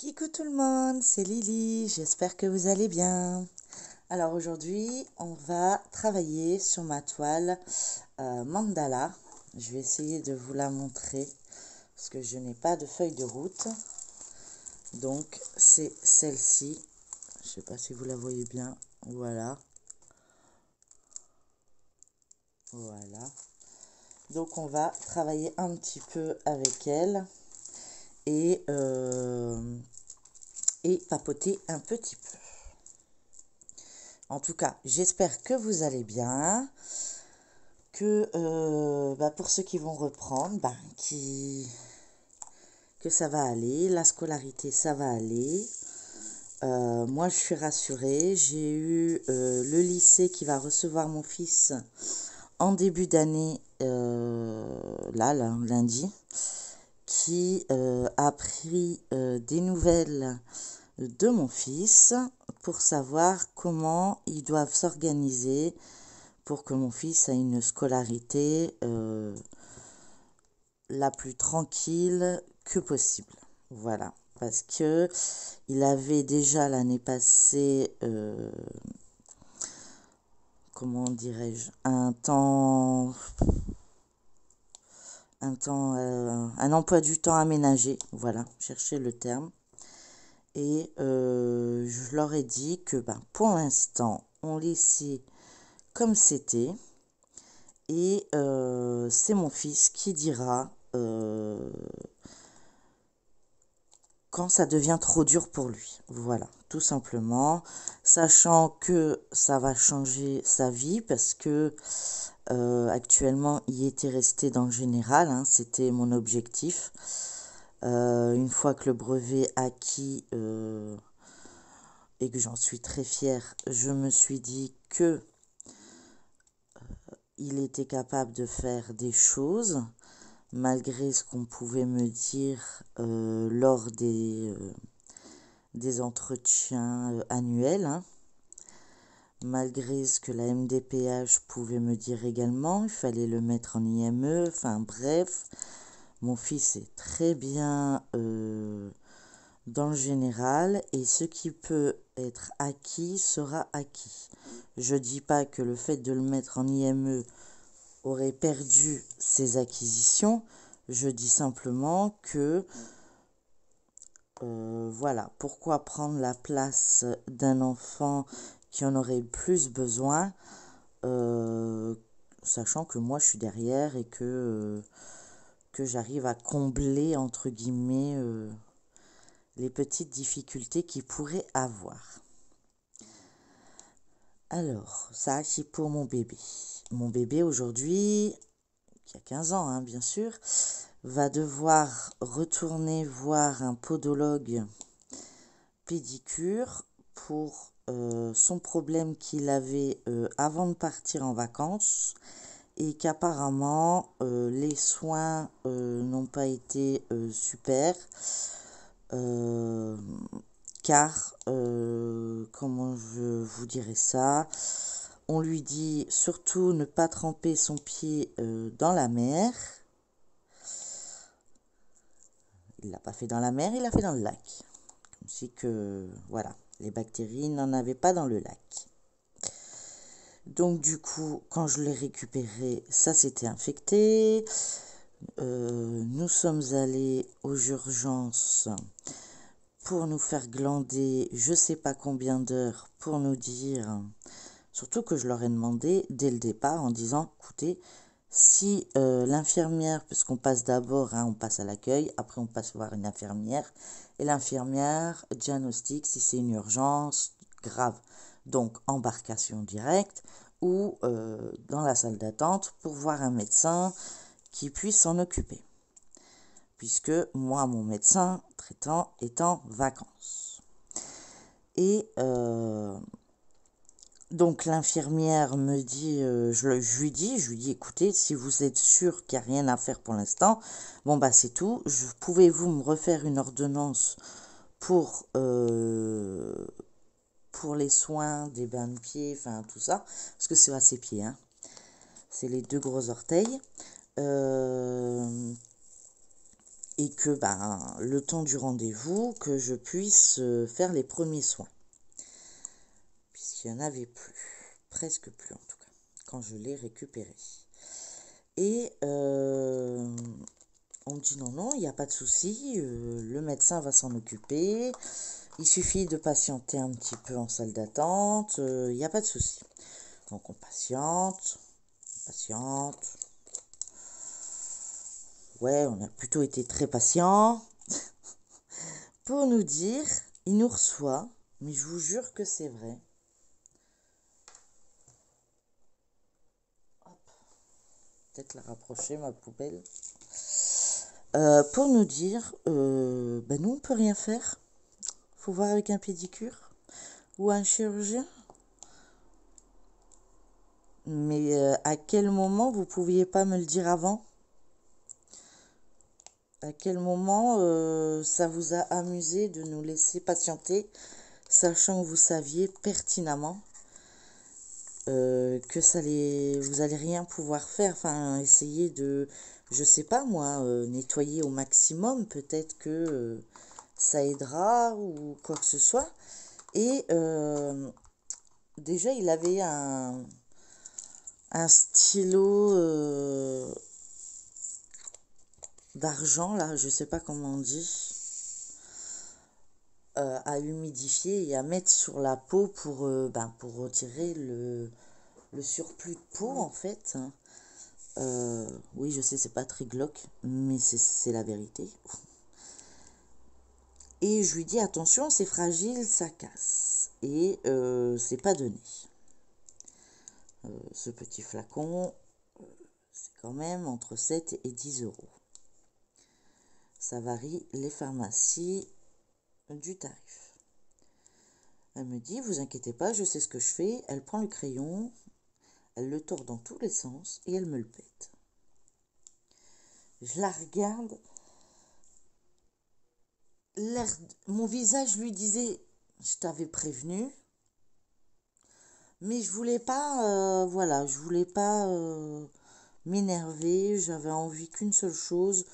Coucou tout le monde, c'est Lily, j'espère que vous allez bien. Alors aujourd'hui, on va travailler sur ma toile mandala. Je vais essayer de vous la montrer parce que je n'ai pas de feuille de route. Donc c'est celle-ci. Je ne sais pas si vous la voyez bien. Voilà. Voilà. Donc on va travailler un petit peu avec elle et, et papoter un petit peu. En tout cas, j'espère que vous allez bien, que pour ceux qui vont reprendre, que ça va aller, la scolarité, ça va aller. Moi, je suis rassurée. J'ai eu le lycée qui va recevoir mon fils en début d'année, là, lundi, qui a pris des nouvelles de mon fils pour savoir comment ils doivent s'organiser pour que mon fils ait une scolarité la plus tranquille que possible. Voilà, parce que il avait déjà l'année passée, comment dirais-je, un emploi du temps aménagé. Voilà, chercher le terme. Et je leur ai dit que pour l'instant, on laissait comme c'était. Et c'est mon fils qui dira quand ça devient trop dur pour lui. Voilà, tout simplement. Sachant que ça va changer sa vie parce que actuellement, il était resté dans le général. Hein, c'était mon objectif. Une fois que le brevet acquis et que j'en suis très fière, je me suis dit que il était capable de faire des choses malgré ce qu'on pouvait me dire lors des entretiens annuels, hein. Malgré ce que la MDPH pouvait me dire également, il fallait le mettre en IME, enfin bref, mon fils est très bien dans le général et ce qui peut être acquis sera acquis. Je dis pas que le fait de le mettre en IME aurait perdu ses acquisitions, je dis simplement que voilà, pourquoi prendre la place d'un enfant qui en aurait plus besoin, sachant que moi je suis derrière et que j'arrive à combler, entre guillemets, les petites difficultés qu'il pourrait avoir. Alors, ça c'est pour mon bébé. Mon bébé aujourd'hui, qui a 15 ans, hein, bien sûr, va devoir retourner voir un podologue pédicure pour son problème qu'il avait avant de partir en vacances et qu'apparemment les soins n'ont pas été super car comment je vous dirais ça, on lui dit surtout ne pas tremper son pied dans la mer. Il l'a pas fait dans la mer, il l'a fait dans le lac. Comme si que, voilà, les bactéries n'en avaient pas dans le lac. Donc du coup, quand je l'ai récupéré, ça s'était infecté. Nous sommes allés aux urgences pour nous faire glander je sais pas combien d'heures pour nous dire, surtout que je leur ai demandé dès le départ en disant, écoutez, si l'infirmière, parce qu'on passe d'abord, hein, on passe à l'accueil, après on passe voir une infirmière, et l'infirmière diagnostique si c'est une urgence grave. Donc embarcation directe ou dans la salle d'attente pour voir un médecin qui puisse s'en occuper. Puisque moi, mon médecin traitant est en vacances. Et donc l'infirmière me dit, je lui dis, écoutez, si vous êtes sûr qu'il n'y a rien à faire pour l'instant, bon c'est tout. Pouvez-vous me refaire une ordonnance pour les soins des bains de pieds, enfin tout ça, parce que c'est à ses pieds, hein. C'est les deux gros orteils. et que ben, le temps du rendez-vous, que je puisse faire les premiers soins. Puisqu'il n'y en avait plus, presque plus en tout cas, quand je l'ai récupéré. Et on me dit non, non, il n'y a pas de souci, le médecin va s'en occuper, il suffit de patienter un petit peu en salle d'attente, il n'y a pas de souci. Donc on patiente. Ouais, on a plutôt été très patient pour nous dire, il nous reçoit, mais je vous jure que c'est vrai. Peut-être la rapprocher, ma poubelle. Pour nous dire, ben nous on peut rien faire. Faut voir avec un pédicure ou un chirurgien. Mais à quel moment vous pouviez pas me le dire avant? À quel moment ça vous a amusé de nous laisser patienter, sachant que vous saviez pertinemment que vous allez rien pouvoir faire. Enfin, essayer de, je sais pas moi, nettoyer au maximum. Peut-être que ça aidera ou quoi que ce soit. Et déjà, il avait un stylo d'argent, là, je sais pas comment on dit, à humidifier et à mettre sur la peau pour retirer le surplus de peau, en fait. Oui, je sais, c'est pas très glauque, mais c'est la vérité. Et je lui dis, attention, c'est fragile, ça casse. Et c'est pas donné. Ce petit flacon, c'est quand même entre 7 et 10 euros. Ça varie les pharmacies du tarif. Elle me dit, vous inquiétez pas, je sais ce que je fais. Elle prend le crayon, elle le tord dans tous les sens et elle me le pète. Je la regarde. Mon visage lui disait, je t'avais prévenu. Mais je voulais pas, voilà, je voulais pas m'énerver. J'avais envie qu'une seule chose,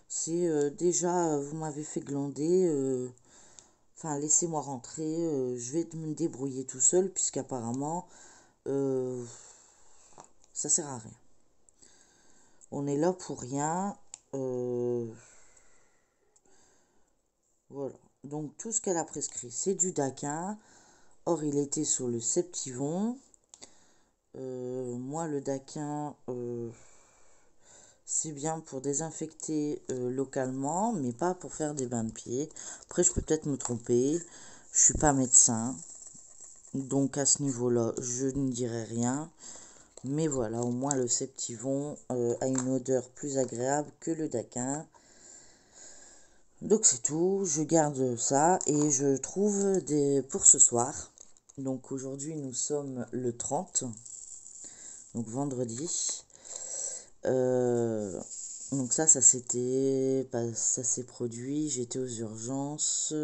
c'est déjà, vous m'avez fait glander. Enfin, laissez-moi rentrer. Je vais me débrouiller tout seul, puisqu'apparemment, ça sert à rien. On est là pour rien. Voilà. Donc, tout ce qu'elle a prescrit, c'est du Daquin. Or, il était sur le Septivon. Moi, le Daquin, c'est bien pour désinfecter localement, mais pas pour faire des bains de pieds. Après, je peux peut-être me tromper. Je suis pas médecin. Donc, à ce niveau-là, je ne dirai rien. Mais voilà, au moins le Septivon a une odeur plus agréable que le Daquin. Donc c'est tout, je garde ça et je trouve pour ce soir. Donc aujourd'hui nous sommes le 30, donc vendredi. Donc ça s'était, ça s'est produit, j'étais aux urgences,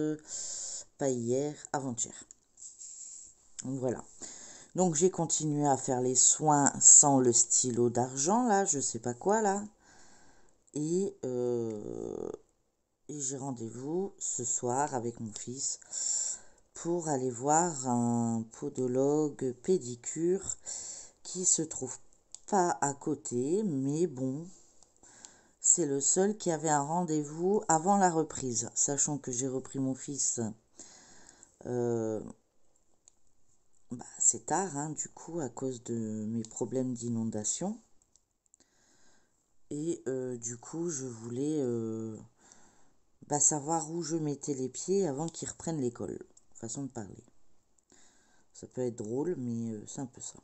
pas hier, avant-hier. Donc voilà. Donc j'ai continué à faire les soins sans le stylo d'argent là, je sais pas quoi là. Et j'ai rendez-vous ce soir avec mon fils pour aller voir un podologue pédicure qui se trouve pas à côté, mais bon, c'est le seul qui avait un rendez-vous avant la reprise, sachant que j'ai repris mon fils c'est tard, hein, du coup, à cause de mes problèmes d'inondation. Et du coup, je voulais savoir où je mettais les pieds avant qu'ils reprennent l'école. Façon de parler. Ça peut être drôle, mais c'est un peu ça.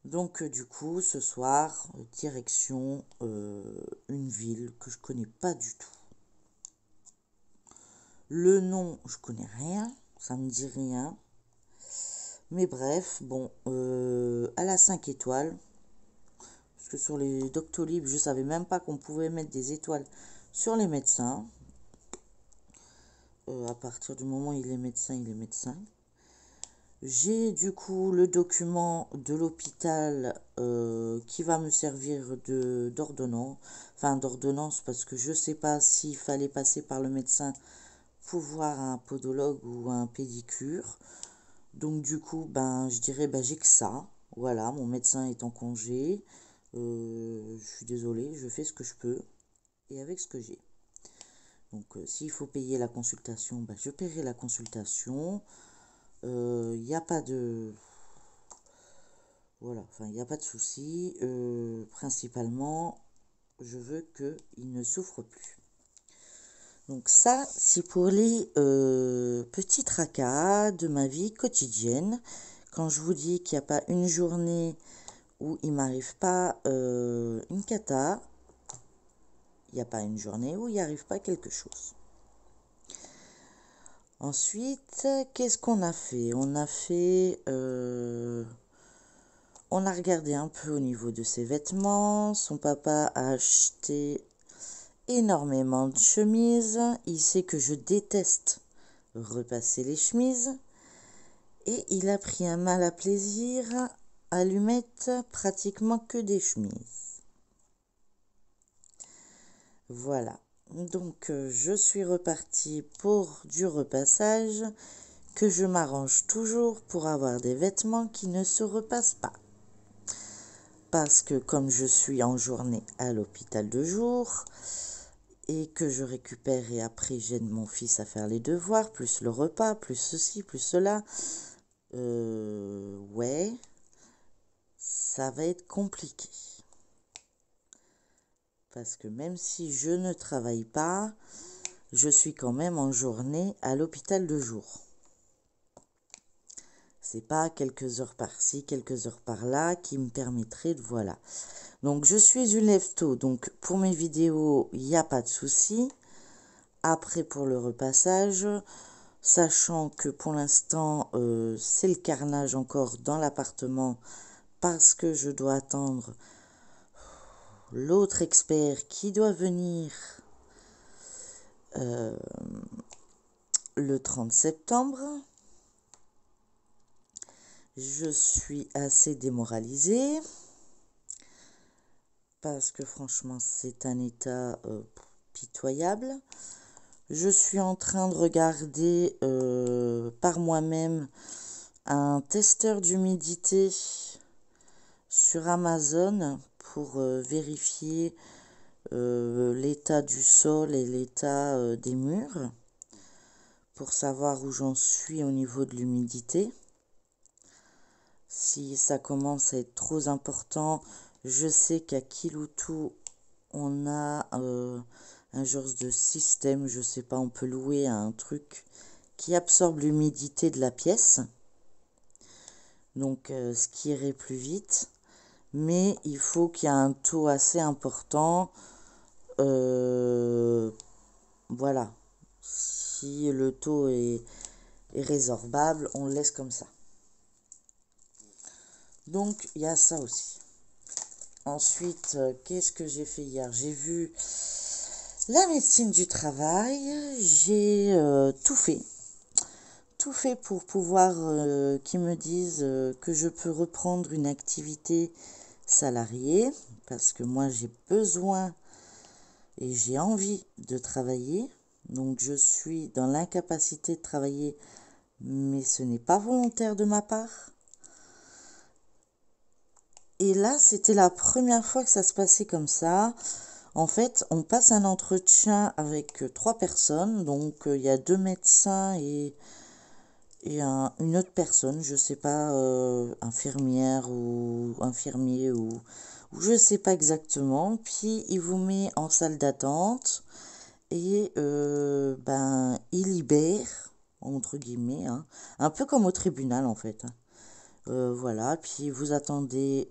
Donc du coup, ce soir, direction une ville que je connais pas du tout. Le nom, je connais rien, ça me dit rien. Mais bref, bon, à la 5 étoiles, parce que sur les Doctolib, je savais même pas qu'on pouvait mettre des étoiles sur les médecins. À partir du moment où il est médecin, il est médecin. J'ai du coup le document de l'hôpital qui va me servir d'ordonnance parce que je ne sais pas s'il fallait passer par le médecin pour voir un podologue ou un pédicure. Donc du coup, ben, je dirais, ben, j'ai que ça. Voilà, mon médecin est en congé. Je suis désolée, je fais ce que je peux et avec ce que j'ai. Donc s'il faut payer la consultation, ben, je paierai la consultation. Il n'y a pas de... Voilà, enfin, il n'y a pas de souci. Principalement, je veux qu'il ne souffre plus. Donc ça, c'est pour les petits tracas de ma vie quotidienne. Quand je vous dis qu'il n'y a pas une journée où il m'arrive pas une cata, il n'y a pas une journée où il n'y arrive pas quelque chose. Ensuite, qu'est-ce qu'on a fait? On a regardé un peu au niveau de ses vêtements. Son papa a acheté énormément de chemises. Il sait que je déteste repasser les chemises. Et il a pris un mal à plaisir à lui mettre pratiquement que des chemises. Voilà. Donc je suis repartie pour du repassage que je m'arrange toujours pour avoir des vêtements qui ne se repassent pas. Parce que comme je suis en journée à l'hôpital de jour et que je récupère et après j'aide mon fils à faire les devoirs, plus le repas, plus ceci, plus cela, ouais, ça va être compliqué. Parce que même si je ne travaille pas, je suis quand même en journée à l'hôpital de jour. C'est pas quelques heures par-ci, quelques heures par-là qui me permettraient de voilà. Donc je suis une lève-tôt, donc pour mes vidéos, il n'y a pas de souci. Après pour le repassage, sachant que pour l'instant c'est le carnage encore dans l'appartement parce que je dois attendre l'autre expert qui doit venir le 30 septembre. Je suis assez démoralisée parce que franchement c'est un état pitoyable. Je suis en train de regarder par moi-même un testeur d'humidité sur Amazon pour vérifier l'état du sol et l'état des murs pour savoir où j'en suis au niveau de l'humidité. Si ça commence à être trop important, je sais qu'à Kiloutou, on a un genre de système, je sais pas, on peut louer un truc qui absorbe l'humidité de la pièce. Donc, ce qui irait plus vite. Mais il faut qu'il y ait un taux assez important. Voilà. Si le taux est résorbable, on le laisse comme ça. Donc, il y a ça aussi. Ensuite, qu'est-ce que j'ai fait hier? J'ai vu la médecine du travail. J'ai tout fait. Tout fait pour pouvoir qu'ils me disent que je peux reprendre une activité salariée. Parce que moi, j'ai besoin et j'ai envie de travailler. Donc, je suis dans l'incapacité de travailler, mais ce n'est pas volontaire de ma part. Et là, c'était la première fois que ça se passait comme ça. En fait, on passe un entretien avec 3 personnes. Donc, il y a 2 médecins et une autre personne, je sais pas, infirmière ou infirmier ou je sais pas exactement. Puis, il vous met en salle d'attente et ben, il libère, entre guillemets, hein, un peu comme au tribunal en fait. Voilà, puis vous attendez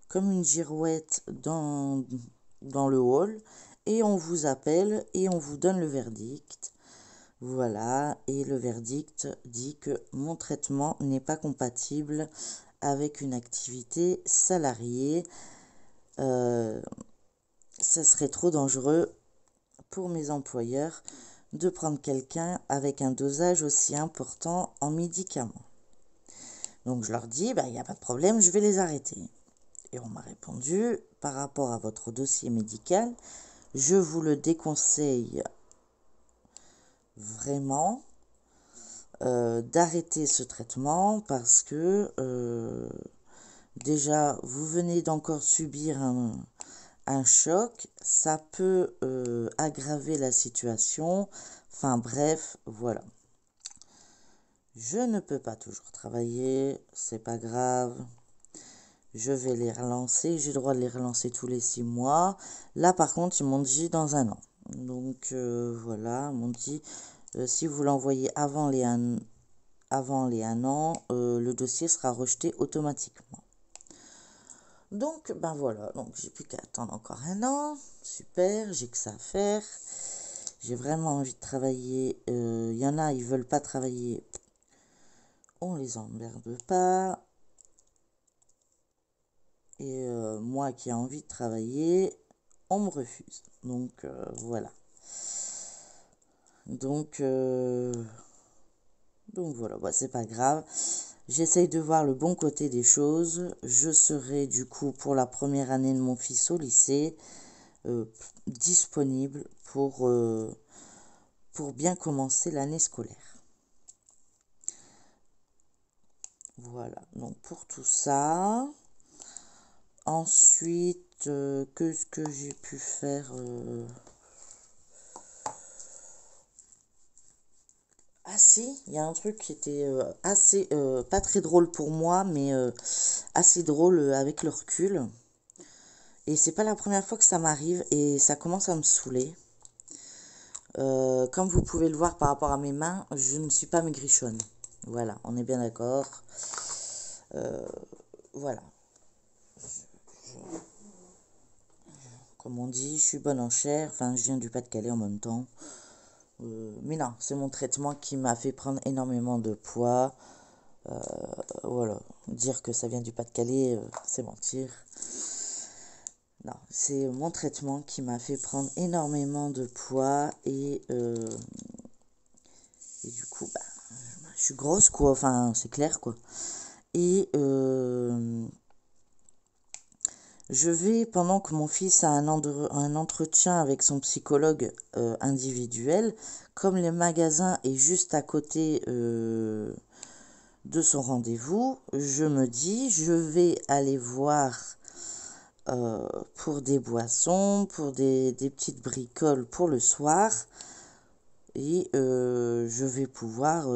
comme une girouette dans le hall et on vous appelle et on vous donne le verdict. Voilà, et le verdict dit que mon traitement n'est pas compatible avec une activité salariée. Ce serait trop dangereux pour mes employeurs de prendre quelqu'un avec un dosage aussi important en médicaments. Donc je leur dis, il n'y a pas de problème, je vais les arrêter. Et on m'a répondu, par rapport à votre dossier médical, je vous le déconseille vraiment d'arrêter ce traitement parce que déjà, vous venez d'encore subir un choc, ça peut aggraver la situation. Enfin bref, voilà. Je ne peux pas toujours travailler, c'est pas grave. Je vais les relancer, j'ai le droit de les relancer tous les 6 mois. Là par contre, ils m'ont dit dans un an. Donc voilà, ils m'ont dit si vous l'envoyez avant les 1 an, le dossier sera rejeté automatiquement. Donc, ben voilà, donc j'ai plus qu'à attendre encore un an. Super, j'ai que ça à faire. J'ai vraiment envie de travailler. Y en a, ils veulent pas travailler. On les emmerde pas. Et moi qui ai envie de travailler, on me refuse. Donc, voilà. Donc voilà, bah, c'est pas grave. J'essaye de voir le bon côté des choses. Je serai du coup pour la première année de mon fils au lycée disponible pour bien commencer l'année scolaire. Voilà, donc pour tout ça. Ensuite, qu'est-ce que j'ai pu faire Ah si, il y a un truc qui était assez, pas très drôle pour moi, mais assez drôle avec le recul. Et c'est pas la première fois que ça m'arrive et ça commence à me saouler. Comme vous pouvez le voir par rapport à mes mains, je ne suis pas maigrichonne. Voilà, on est bien d'accord. Voilà. Comme on dit, je suis bonne en chair. Enfin, je viens du Pas-de-Calais en même temps. Mais non, c'est mon traitement qui m'a fait prendre énormément de poids. Voilà, dire que ça vient du Pas-de-Calais, c'est mentir. Non, c'est mon traitement qui m'a fait prendre énormément de poids et du coup, bah, je suis grosse quoi, enfin c'est clair quoi. Et je vais, pendant que mon fils a un entretien avec son psychologue individuel, comme le magasin est juste à côté de son rendez-vous, je me dis, je vais aller voir pour des boissons, pour des petites bricoles pour le soir. Et je vais pouvoir,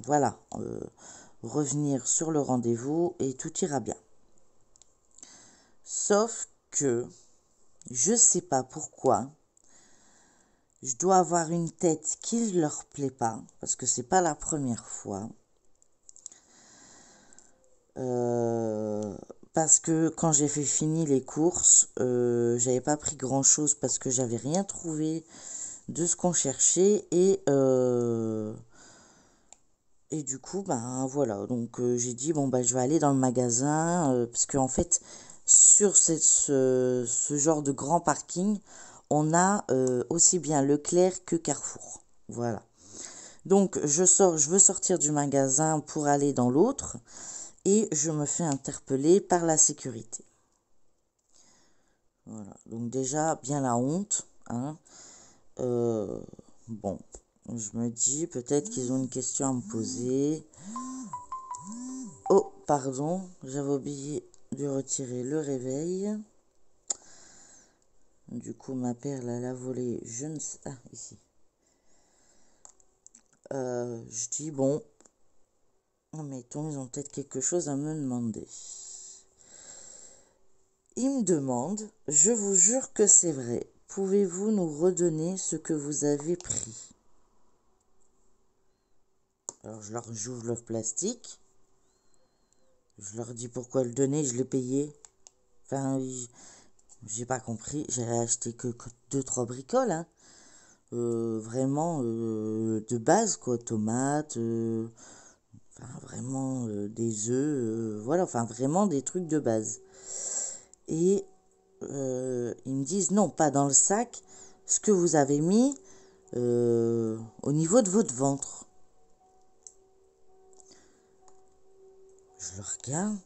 voilà, revenir sur le rendez-vous et tout ira bien. Sauf que, je sais pas pourquoi, je dois avoir une tête qui ne leur plaît pas, parce que c'est pas la première fois. Parce que quand j'ai fait fini les courses, j'avais pas pris grand chose parce que j'avais rien trouvé de ce qu'on cherchait et du coup ben voilà, donc j'ai dit bon ben je vais aller dans le magasin parce qu'en fait sur ce genre de grand parking on a aussi bien Leclerc que Carrefour, voilà. Donc je veux sortir du magasin pour aller dans l'autre et je me fais interpeller par la sécurité. Voilà, donc déjà bien la honte, hein. Bon, je me dis peut-être qu'ils ont une question à me poser. Oh, pardon, j'avais oublié de retirer le réveil. Du coup, ma perle, elle a volé, je ne sais... Ah, ici. Je dis, bon, mettons, ils ont peut-être quelque chose à me demander. Ils me demandent, je vous jure que c'est vrai, pouvez-vous nous redonner ce que vous avez pris? Alors, j'ouvre le plastique. Je leur dis pourquoi le donner, je l'ai payé. Enfin, j'ai pas compris, j'ai acheté que 2-3 bricoles, hein. Vraiment de base, quoi, tomates, enfin, vraiment des œufs, voilà, enfin vraiment des trucs de base. Et ils me disent non, pas dans le sac, ce que vous avez mis au niveau de votre ventre. Je le regarde.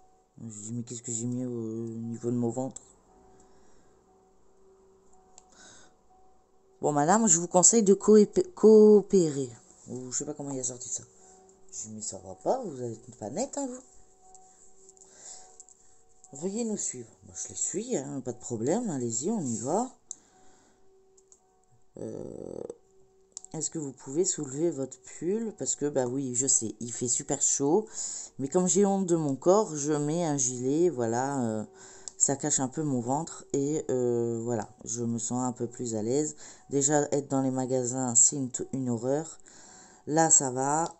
Je dis, mais qu'est-ce que j'ai mis au niveau de mon ventre? Bon, madame, je vous conseille de coopérer. Ou je sais pas comment il a sorti ça. Je dis, mais ça va pas, vous êtes pas net, hein, vous. Veuillez nous suivre. Bon, je les suis, hein, pas de problème, allez-y, on y va. Est-ce que vous pouvez soulever votre pull? Parce que, bah oui, je sais, il fait super chaud. Mais comme j'ai honte de mon corps, je mets un gilet, voilà. Ça cache un peu mon ventre. Et voilà, je me sens un peu plus à l'aise. Déjà, être dans les magasins, c'est une horreur. Là, ça va.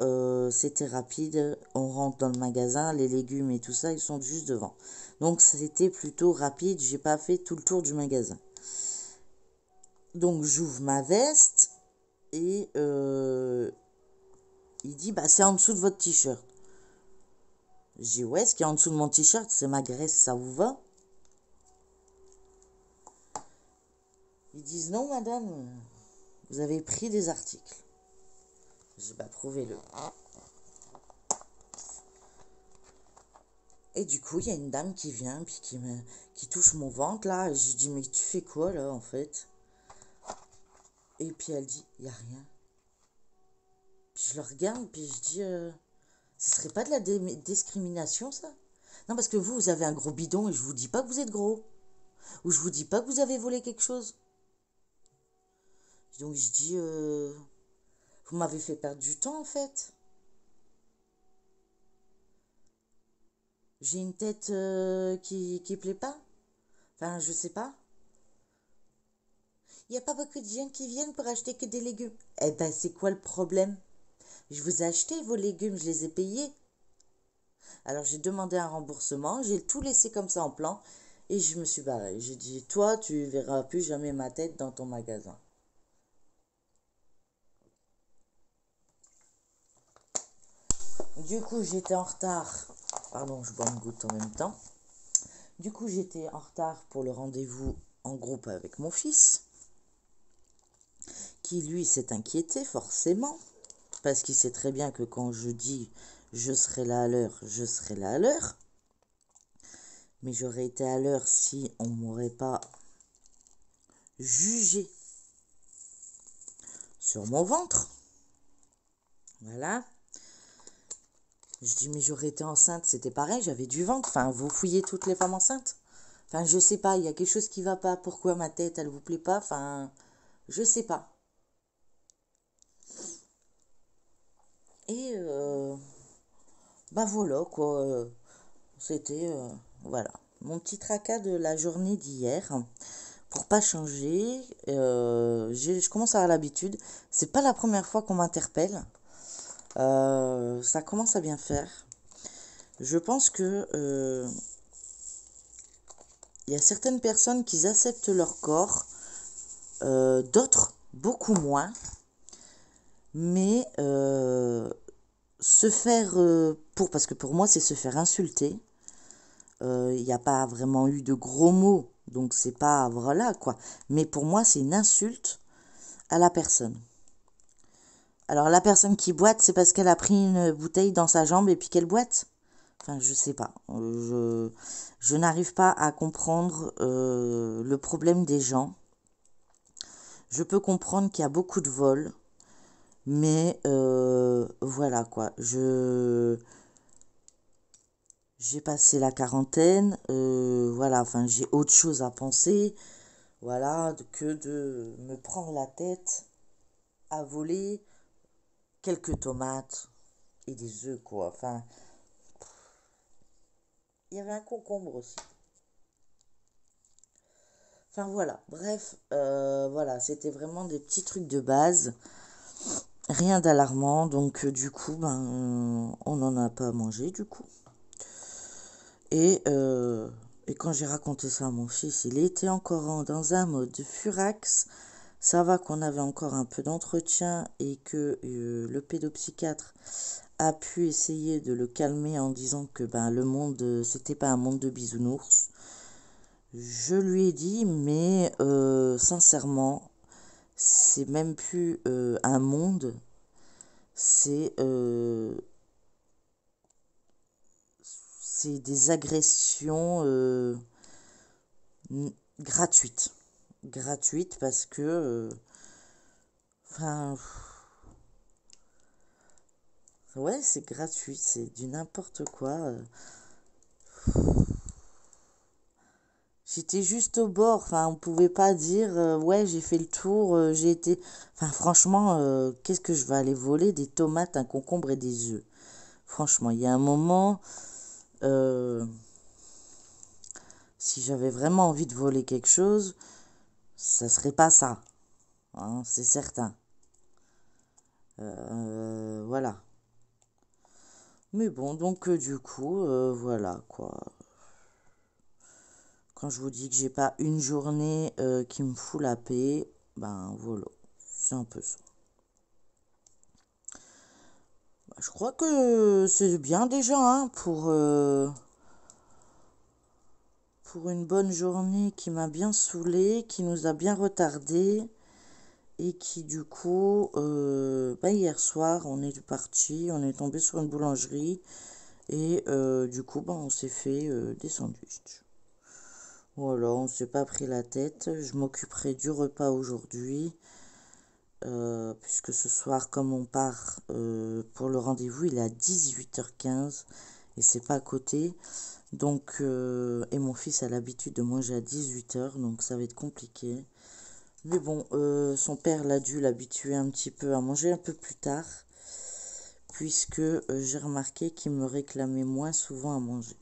C'était rapide. On rentre dans le magasin. Les légumes et tout ça, ils sont juste devant. Donc, c'était plutôt rapide. J'ai pas fait tout le tour du magasin. Donc, j'ouvre ma veste. Et il dit, bah c'est en dessous de votre t-shirt. Je dis, ouais, ce qui est en dessous de mon t-shirt, c'est ma graisse, ça vous va? Ils disent, non, madame, vous avez pris des articles. Je dis, bah prouvez-le. Et du coup, il y a une dame qui vient, puis qui touche mon ventre, là. Et je dis, mais tu fais quoi, là, en fait? Et puis elle dit, il n'y a rien. Puis je le regarde, puis je dis, ce serait pas de la discrimination, ça? Non, parce que vous avez un gros bidon et je vous dis pas que vous êtes gros. Ou je vous dis pas que vous avez volé quelque chose. Donc je dis, vous m'avez fait perdre du temps en fait. J'ai une tête qui plaît pas. Enfin, je sais pas. Il n'y a pas beaucoup de gens qui viennent pour acheter que des légumes. Eh ben, c'est quoi le problème? Je vous ai acheté vos légumes, je les ai payés. Alors j'ai demandé un remboursement, j'ai tout laissé comme ça en plan et je me suis barrée. J'ai dit, toi, tu verras plus jamais ma tête dans ton magasin. Du coup, j'étais en retard. Pardon, je bois une goutte en même temps. Du coup, j'étais en retard pour le rendez-vous en groupe avec mon fils, qui lui s'est inquiété forcément, parce qu'il sait très bien que quand je dis je serai là à l'heure, je serai là à l'heure. Mais j'aurais été à l'heure si on m'aurait pas jugé sur mon ventre. Voilà. Je dis, mais j'aurais été enceinte, c'était pareil, j'avais du ventre. Enfin, vous fouillez toutes les femmes enceintes. Enfin, je sais pas, il y a quelque chose qui va pas. Pourquoi ma tête, elle vous plaît pas? Enfin, je sais pas. Et bah voilà quoi. C'était voilà mon petit tracas de la journée d'hier. Pour pas changer, je commence à avoir l'habitude. C'est pas la première fois qu'on m'interpelle. Ça commence à bien faire. Je pense que il y a certaines personnes qui acceptent leur corps, d'autres beaucoup moins. Mais se faire parce que pour moi c'est se faire insulter. Il n'y a pas vraiment eu de gros mots, donc c'est pas voilà quoi. Mais pour moi c'est une insulte à la personne. Alors la personne qui boite, c'est parce qu'elle a pris une bouteille dans sa jambe et puis qu'elle boite. Enfin, je sais pas. Je n'arrive pas à comprendre le problème des gens. Je peux comprendre qu'il y a beaucoup de vols, mais voilà quoi. J'ai passé la quarantaine, voilà. Enfin, j'ai autre chose à penser, voilà, que de me prendre la tête à voler quelques tomates et des œufs quoi. Enfin, il y avait un concombre aussi. Enfin voilà, bref, voilà, c'était vraiment des petits trucs de base, rien d'alarmant, donc du coup, ben, on n'en a pas mangé du coup. Et quand j'ai raconté ça à mon fils, il était encore dans un mode furax. Ça va qu'on avait encore un peu d'entretien et que le pédopsychiatre a pu essayer de le calmer en disant que ben, le monde, c'était pas un monde de bisounours. Je lui ai dit, mais sincèrement, c'est même plus un monde, c'est c'est des agressions gratuites. Gratuites parce que, enfin, ouais, c'est gratuit, c'est du n'importe quoi. J'étais juste au bord, enfin, on pouvait pas dire, ouais, j'ai fait le tour, j'ai été... Enfin, franchement, qu'est-ce que je vais aller voler? Des tomates, un concombre et des œufs. Franchement, il y a un moment, euh, si j'avais vraiment envie de voler quelque chose, ça serait pas ça, hein, c'est certain. Voilà. Mais bon, donc du coup, voilà, quoi. Quand je vous dis que j'ai pas une journée qui me fout la paix, ben voilà, c'est un peu ça. Je crois que c'est bien déjà hein, pour une bonne journée qui m'a bien saoulé, qui nous a bien retardé et qui du coup, hier soir, on est parti, on est tombé sur une boulangerie et du coup, on s'est fait des sandwichs. Voilà, on s'est pas pris la tête. Je m'occuperai du repas aujourd'hui. Puisque ce soir, comme on part pour le rendez-vous, il est à 18h15 et c'est pas à côté. Donc, et mon fils a l'habitude de manger à 18h, donc ça va être compliqué. Mais bon, son père l'a dû l'habituer un petit peu à manger un peu plus tard, puisque j'ai remarqué qu'il me réclamait moins souvent à manger.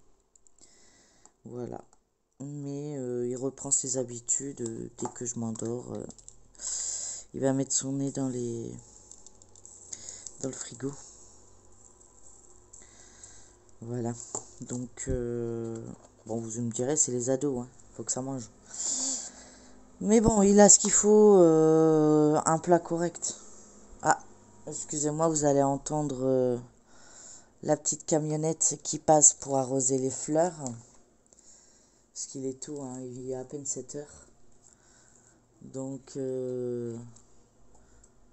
Voilà. Mais il reprend ses habitudes dès que je m'endors. Il va mettre son nez dans le frigo. Voilà. Donc, bon, vous me direz, c'est les ados, hein. Faut que ça mange. Mais bon, il a ce qu'il faut, un plat correct. Ah, excusez-moi, vous allez entendre la petite camionnette qui passe pour arroser les fleurs. Parce qu'il est tôt, hein, il est à peine 7 heures. Donc,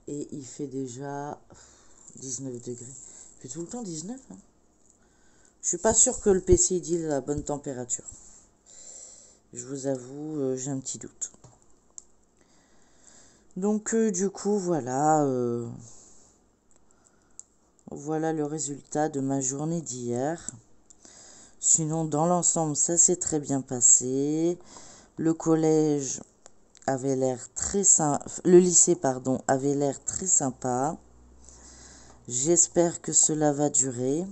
et il fait déjà 19 degrés. Il fait tout le temps 19, hein. Je suis pas sûre que le PC dit la bonne température. Je vous avoue, j'ai un petit doute. Donc du coup, voilà, voilà le résultat de ma journée d'hier. Sinon, dans l'ensemble, ça s'est très bien passé. Le collège avait l'air très sympa. Le lycée, pardon, avait l'air très sympa. J'espère que cela va durer.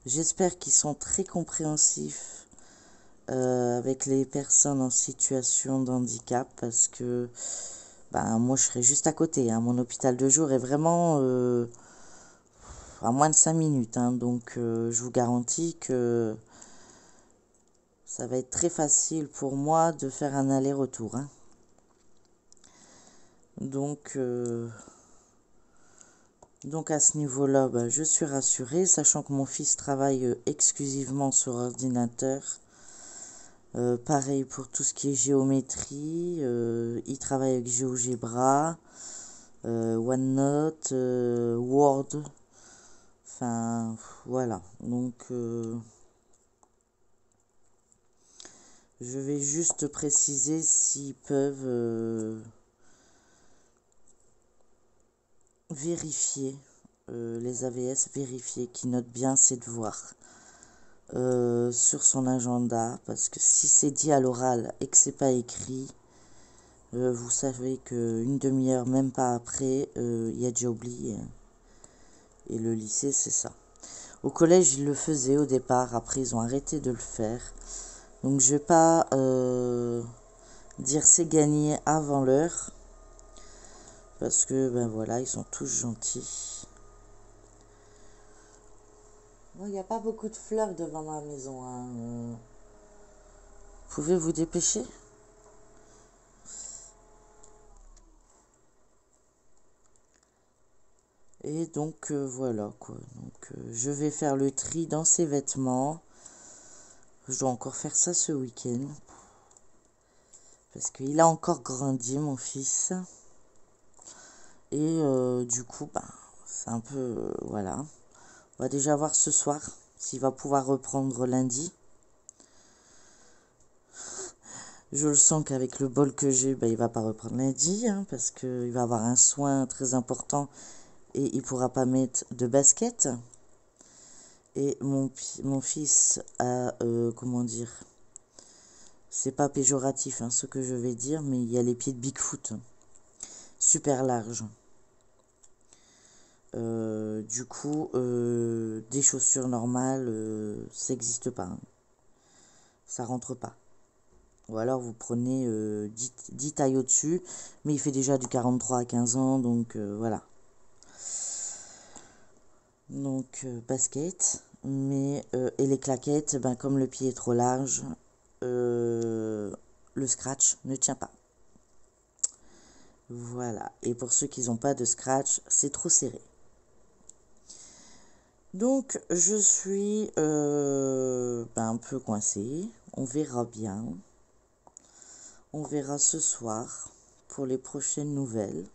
J'espère qu'ils sont très compréhensifs avec les personnes en situation de handicap parce que moi je serai juste à côté. Hein. Mon hôpital de jour est vraiment à moins de 5 minutes. Hein. Donc je vous garantis que ça va être très facile pour moi de faire un aller-retour. Hein. Donc à ce niveau-là, je suis rassurée, sachant que mon fils travaille exclusivement sur ordinateur. Pareil pour tout ce qui est géométrie, il travaille avec GeoGebra, OneNote, Word, enfin voilà. Donc je vais juste préciser s'ils peuvent vérifier, les AVS, vérifier qu'ils notent bien ses devoirs sur son agenda, parce que si c'est dit à l'oral et que c'est pas écrit, vous savez qu'une demi-heure, même pas après, il y a déjà oublié. Et le lycée, c'est ça. Au collège, ils le faisaient au départ. Après, ils ont arrêté de le faire. Donc, je vais pas dire c'est gagné avant l'heure. Parce que, voilà, ils sont tous gentils. Bon, il n'y a pas beaucoup de fleurs devant ma maison. Hein. Pouvez vous dépêcher? Et donc voilà quoi. Donc je vais faire le tri dans ses vêtements. Je dois encore faire ça ce week-end. Parce qu'il a encore grandi mon fils. Et du coup, c'est un peu... voilà. On va déjà voir ce soir s'il va pouvoir reprendre lundi. Je le sens qu'avec le bol que j'ai, il va pas reprendre lundi, hein, parce qu'il va avoir un soin très important et il pourra pas mettre de basket. Et mon fils a, comment dire, c'est pas péjoratif, hein, ce que je vais dire, mais il y a les pieds de Bigfoot, super larges. Du coup, des chaussures normales, ça n'existe pas, hein. Ça rentre pas. Ou alors vous prenez 10 tailles au-dessus, mais il fait déjà du 43 à 15 ans, donc voilà. Donc basket, mais et les claquettes, comme le pied est trop large, le scratch ne tient pas. Voilà. Et pour ceux qui n'ont pas de scratch, c'est trop serré. Donc je suis un peu coincée. On verra bien. On verra ce soir pour les prochaines nouvelles.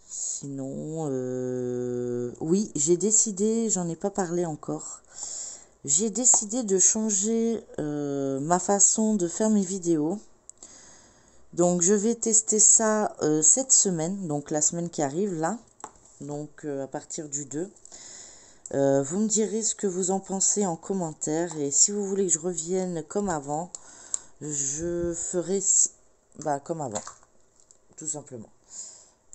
Sinon, oui, j'ai décidé, j'en ai pas parlé encore. J'ai décidé de changer ma façon de faire mes vidéos. Donc je vais tester ça cette semaine, donc la semaine qui arrive là. Donc à partir du 2. Vous me direz ce que vous en pensez en commentaire. Et si vous voulez que je revienne comme avant, je ferai comme avant. Tout simplement.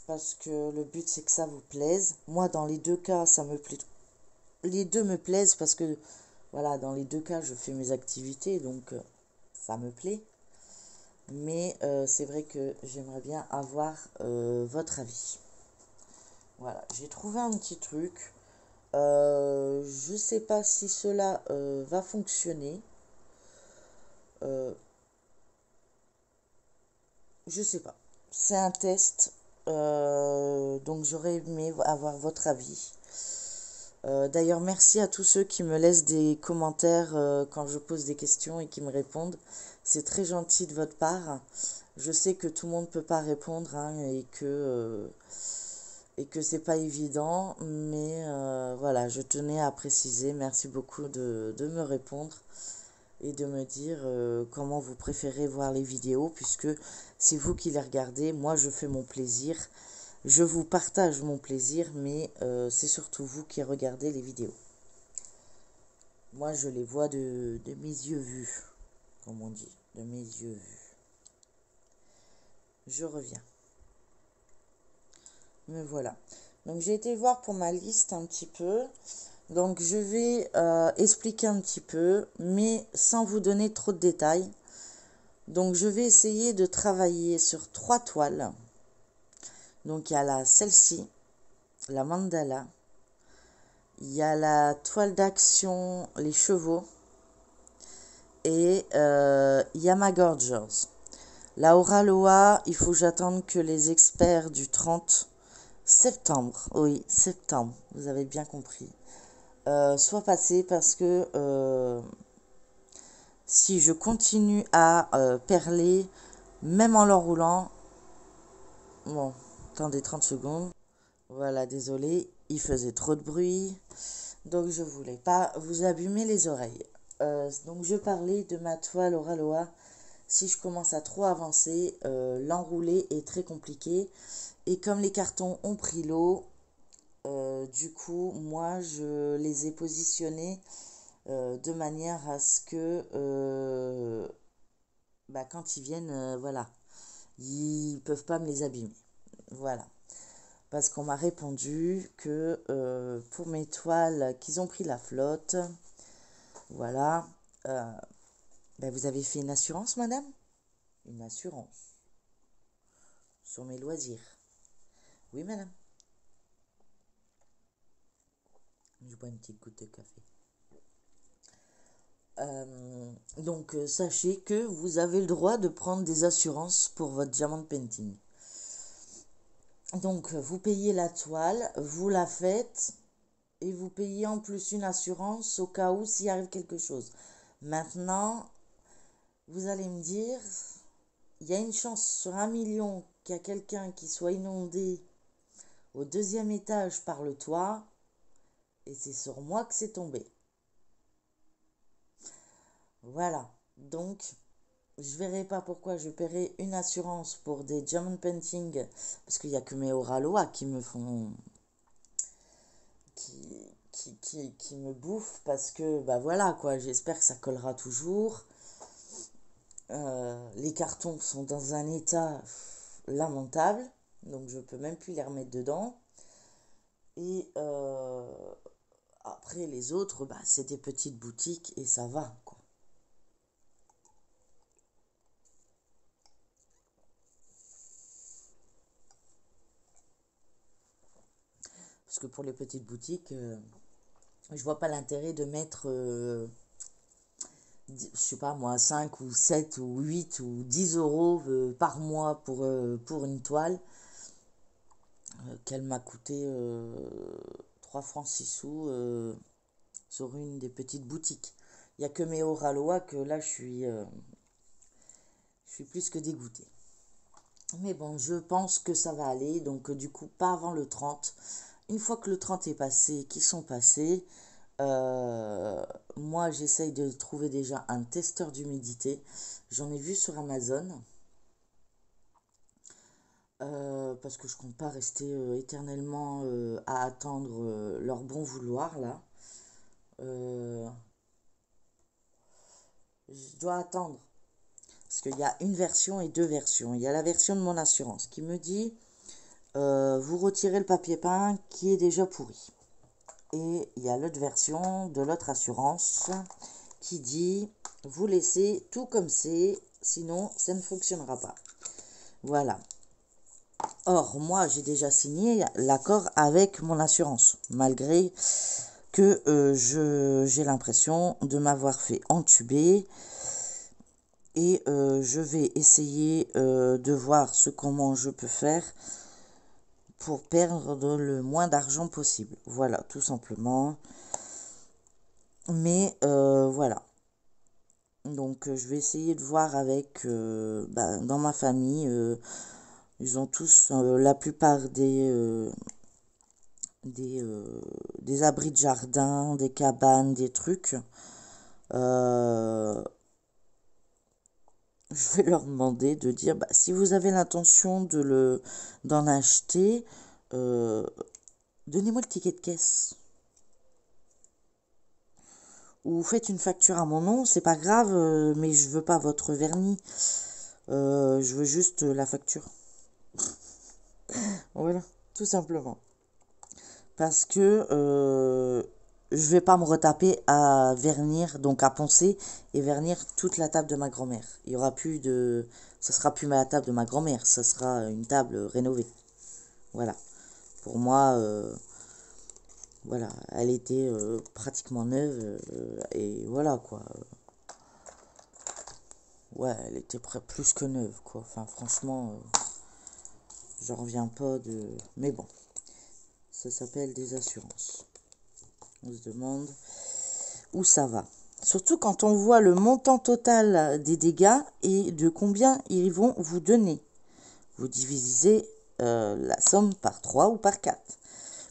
Parce que le but c'est que ça vous plaise. Moi dans les deux cas ça me plaît. Les deux me plaisent parce que voilà, dans les deux cas je fais mes activités. Donc ça me plaît. Mais c'est vrai que j'aimerais bien avoir votre avis. Voilà, j'ai trouvé un petit truc. Je sais pas si cela va fonctionner. Je sais pas. C'est un test. Donc j'aurais aimé avoir votre avis. D'ailleurs, merci à tous ceux qui me laissent des commentaires quand je pose des questions et qui me répondent. C'est très gentil de votre part. Je sais que tout le monde ne peut pas répondre, hein, et que c'est pas évident, mais voilà, je tenais à préciser. Merci beaucoup de me répondre et de me dire comment vous préférez voir les vidéos, puisque c'est vous qui les regardez. Moi, je fais mon plaisir. Je vous partage mon plaisir, mais c'est surtout vous qui regardez les vidéos. Moi, je les vois de mes yeux vus, comme on dit, de mes yeux vus. Je reviens. Me voilà. Donc, j'ai été voir pour ma liste un petit peu. Donc, je vais expliquer un petit peu, mais sans vous donner trop de détails. Donc, je vais essayer de travailler sur 3 toiles. Donc, il y a celle-ci, la mandala. Il y a la toile d'action, les chevaux. Et il y a ma Gorgeous. La Aura Loa, il faut que j'attende que les experts du 30 septembre, oui, septembre, vous avez bien compris, soient passés, parce que si je continue à perler, même en l'enroulant, bon, attendez 30 secondes, voilà, désolé, il faisait trop de bruit, donc je voulais pas vous abîmer les oreilles. Donc je parlais de ma toile Aura Loa. Si je commence à trop avancer, l'enrouler est très compliqué. Et comme les cartons ont pris l'eau, du coup, moi, je les ai positionnés de manière à ce que, quand ils viennent, voilà, ils peuvent pas me les abîmer. Voilà. Parce qu'on m'a répondu que pour mes toiles qu'ils ont pris la flotte, voilà, vous avez fait une assurance, madame? Une assurance sur mes loisirs. Oui, madame. Je bois une petite goutte de café. Donc, sachez que vous avez le droit de prendre des assurances pour votre diamant painting. Donc, vous payez la toile, vous la faites et vous payez en plus une assurance au cas où s'il arrive quelque chose. Maintenant, vous allez me dire, il y a une chance sur 1 million qu'il y a quelqu'un qui soit inondé au 2e étage par le toit. Et c'est sur moi que c'est tombé. Voilà. Donc, je verrai pas pourquoi je paierai une assurance pour des diamond painting, parce qu'il n'y a que mes Oralois qui me font, qui me bouffent, parce que, bah voilà, quoi, j'espère que ça collera toujours. Les cartons sont dans un état lamentable, donc je peux même plus les remettre dedans. Et après, les autres, bah, c'est des petites boutiques et ça va, quoi. Parce que pour les petites boutiques, je vois pas l'intérêt de mettre, je sais pas moi, 5 ou 7 ou 8 ou 10 euros par mois pour une toile qu'elle m'a coûté 3 francs 6 sous sur une des petites boutiques. Il n'y a que mes Oralois que là je suis plus que dégoûtée. Mais bon, je pense que ça va aller, donc du coup, pas avant le 30. Une fois que le 30 est passé, qu'ils sont passés, moi j'essaye de trouver déjà un testeur d'humidité. J'en ai vu sur Amazon, parce que je compte pas rester éternellement à attendre leur bon vouloir là. Euh, je dois attendre, parce qu'il y a une version et deux versions. Il y a la version de mon assurance qui me dit vous retirez le papier peint qui est déjà pourri. Et il y a l'autre version de l'autre assurance qui dit vous laissez tout comme c'est, sinon ça ne fonctionnera pas. Voilà. Or, moi, j'ai déjà signé l'accord avec mon assurance, malgré que j'ai l'impression de m'avoir fait entuber. Et je vais essayer de voir comment je peux faire pour perdre le moins d'argent possible. Voilà, tout simplement. Mais voilà. Donc je vais essayer de voir avec dans ma famille. Ils ont tous la plupart des abris de jardin, des cabanes, des trucs. Je vais leur demander de dire si vous avez l'intention d'en acheter, euh, donnez-moi le ticket de caisse. Ou faites une facture à mon nom, c'est pas grave, mais je veux pas votre vernis. Je veux juste la facture. Voilà, tout simplement. Parce que je vais pas me retaper à vernir, donc à poncer et vernir toute la table de ma grand-mère. Il y aura plus de... Ce sera plus la table de ma grand-mère, ce sera une table rénovée. Voilà. Pour moi, voilà, elle était pratiquement neuve et voilà quoi. Ouais, elle était plus que neuve quoi. Enfin, franchement, j'en reviens pas de. Mais bon, ça s'appelle des assurances. On se demande où ça va. Surtout quand on voit le montant total des dégâts et de combien ils vont vous donner. Vous divisez la somme par 3 ou par 4.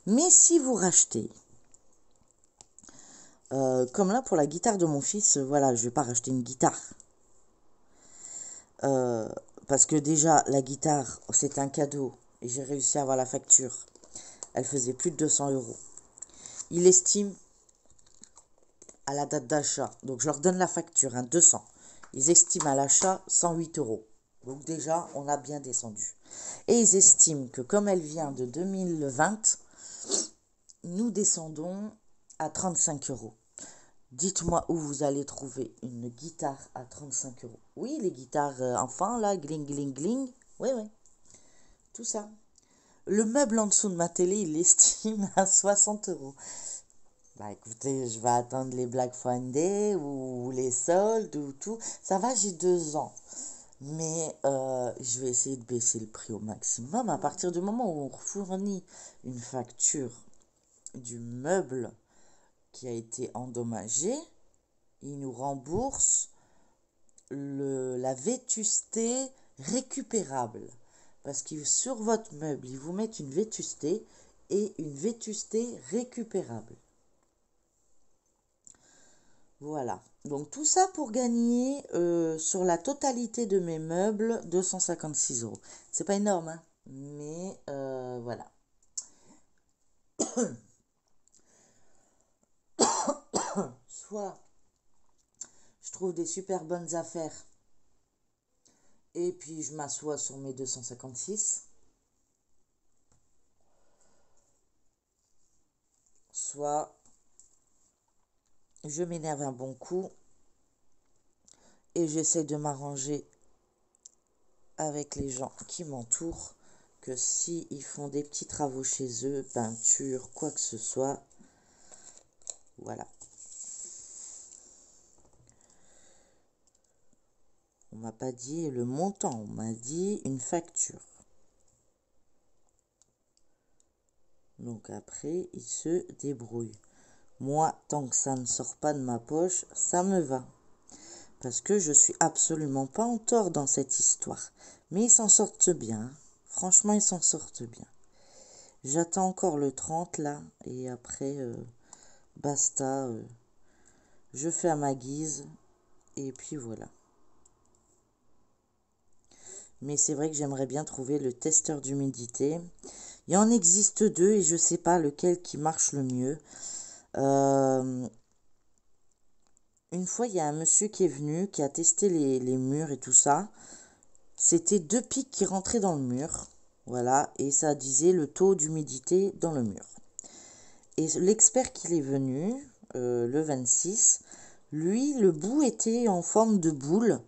Mais si vous rachetez, comme là pour la guitare de mon fils, voilà, je vais pas racheter une guitare. Parce que déjà, la guitare, c'est un cadeau et j'ai réussi à avoir la facture. Elle faisait plus de 200 euros. Il estime à la date d'achat, donc je leur donne la facture, 200. Ils estiment à l'achat 108 euros. Donc déjà, on a bien descendu. Et ils estiment que comme elle vient de 2020, nous descendons à 35 euros. Dites-moi où vous allez trouver une guitare à 35 euros. Oui, les guitares enfants, là, gling, gling, gling. Oui, oui, tout ça. Le meuble en dessous de ma télé, il l'estime à 60 euros. Bah écoutez, je vais attendre les Black Friday ou les soldes ou tout. Ça va, j'ai 2 ans. Mais je vais essayer de baisser le prix au maximum. À partir du moment où on fournit une facture du meuble qui a été endommagé, il nous rembourse la vétusté récupérable. Parce que sur votre meuble, ils vous mettent une vétusté et une vétusté récupérable. Voilà. Donc tout ça pour gagner sur la totalité de mes meubles 256 euros. C'est pas énorme, hein, mais voilà. Soit je trouve des super bonnes affaires et puis je m'assois sur mes 256. Soit je m'énerve un bon coup et j'essaie de m'arranger avec les gens qui m'entourent, que si ils font des petits travaux chez eux, peinture, quoi que ce soit, voilà. On m'a pas dit le montant, on m'a dit une facture. Donc après, ils se débrouillent. Moi, tant que ça ne sort pas de ma poche, ça me va. Parce que je suis absolument pas en tort dans cette histoire. Mais ils s'en sortent bien. Franchement, ils s'en sortent bien. J'attends encore le 30 là. Et après, basta. Je fais à ma guise. Et puis voilà. Mais c'est vrai que j'aimerais bien trouver le testeur d'humidité. Il en existe deux et je sais pas lequel qui marche le mieux. Une fois, il y a un monsieur qui est venu, qui a testé les murs et tout ça. C'était deux pics qui rentraient dans le mur. Voilà, et ça disait le taux d'humidité dans le mur. Et l'expert qui est venu, le 26, lui, le bout était en forme de boule.